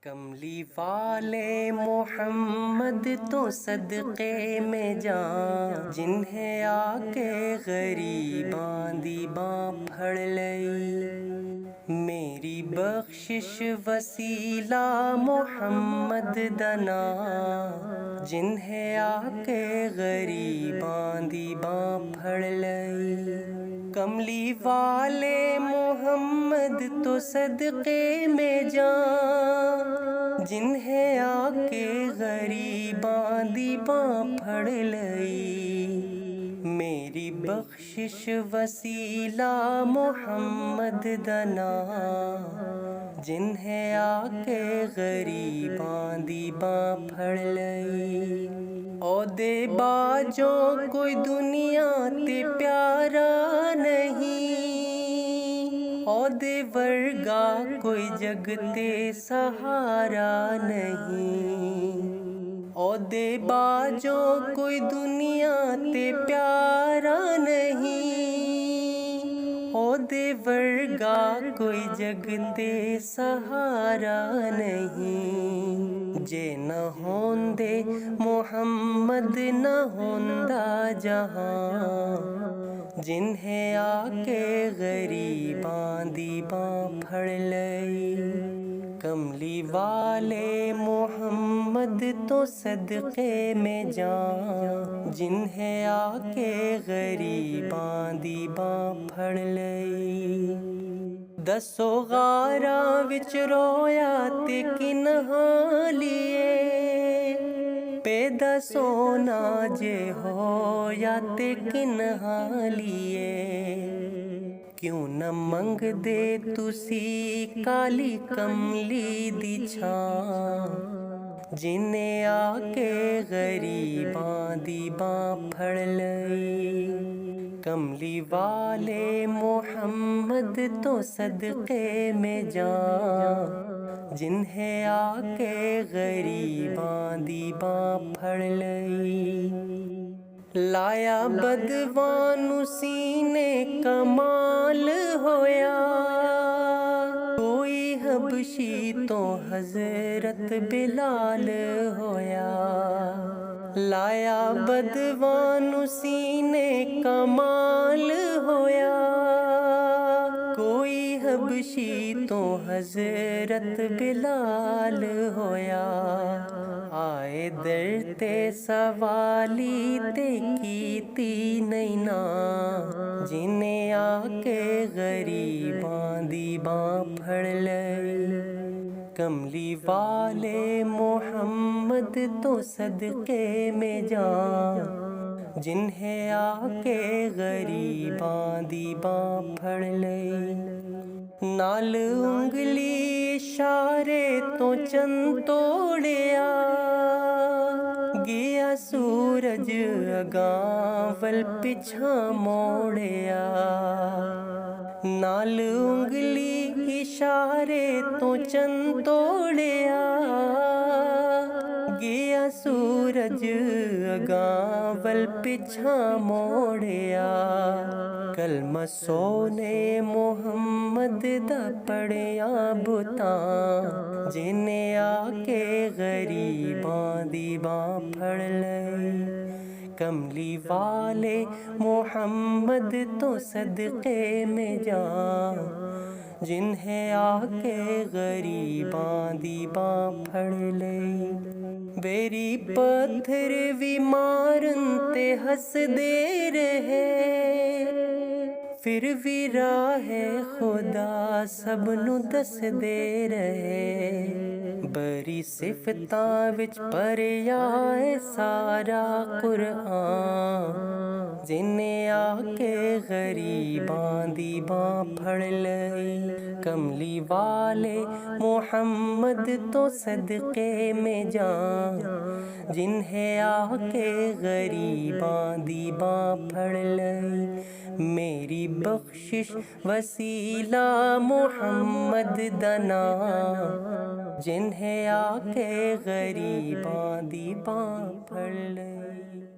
کملی والے محمد تو صدقے میں جان، جنہیں آ کے غریباں دی باں پھڑ لئی۔ میری بخشش وسیلہ محمد دا نام، جنہیں آ کے غریباں دی باں پھڑ لئی۔ کملی والے محمد تو صدقے میں جان، جنہیں آ کے غریباں دی باں پھڑ لئی۔ میری بخشش وسیلہ محمد دا نام، جنہیں آ کے غریباں دی باں پھڑ لئی۔ عہدے باجوں کوئی دنیا تے پیارا نہیں، عہدے ورگا کوئی جگ تے سہارا نہیں۔ عہدے باجوں کوئی دنیا تے پیارا نہیں، عہدے ورگا کوئی جگ تے سہارا نہیں۔ جے نہ ہوندے محمد نہ ہوندا جہاں، جنہیں آ کے غریباں دی باں پھڑ لئی۔ کملی والے محمد تو صدقے میں جان، جنہیں آ کے غریباں دی باں پھڑ لئی۔ دسو غاراں وچ رویا تے کنہاں لیے، پیدا سونا جے ہویا تے کنہاں لیے۔ کیوں نہ منگ دے تسی کالی کملی دی چھاں، جنہیں آ کے غریباں دی باں پھڑ لئی۔ کملی والے محمد تو صدقے میں جان، جنہیں آ کے غریباں دی باں پھڑ لئی۔ لایا بدوانو سینے کمال ہویا، کوئی حبشی تو حضرت بلال ہویا۔ لایا بدوانو سینے کمال ہویا، کوئی حبشی تو حضرت بلال ہویا۔ آئے در تے سوالی تے کیتی نہیں نا، جنہیں آ کے غریباں دی باں پھڑ لئی۔ کملی والے محمد تو صدقے میں جان، جنہیں آ کے غریباں دی باں پھڑ لئی۔ نال انگلی اشارے تو چند توڑیا، گیا سورج اگاں ول پچھاں موڑیا۔ نال انگلی اشارے تو چند توڑیا، گیا سورج اگاں ول پچھاں موڑیا۔ کلمہ سونے محمد دا پڑھیا بتاں، جنہیں آ کے غریباں دی باں پھڑ لئی۔ کملی والے محمد تو صدقے میں جان، جنہیں آ کے غریباں دی باں پھڑ لئی۔ بیری پتھر وی مارن تے ہس دے رہے، پھر بھی راہ خدا سب نو دس دے رہے۔ بڑی صفتاں وچ پڑھیا اے سارا قرآن، جنہیں آ کے غریباں دی باں پھڑ لئی۔ کملی والے محمد تو صدقے میں جان، جنہیں آ کے غریباں دی باں پھڑ لئی۔ میری بخشش وسیلہ محمد دا نام، جنہیں آ کے غریباں دی باں پھڑ لئی۔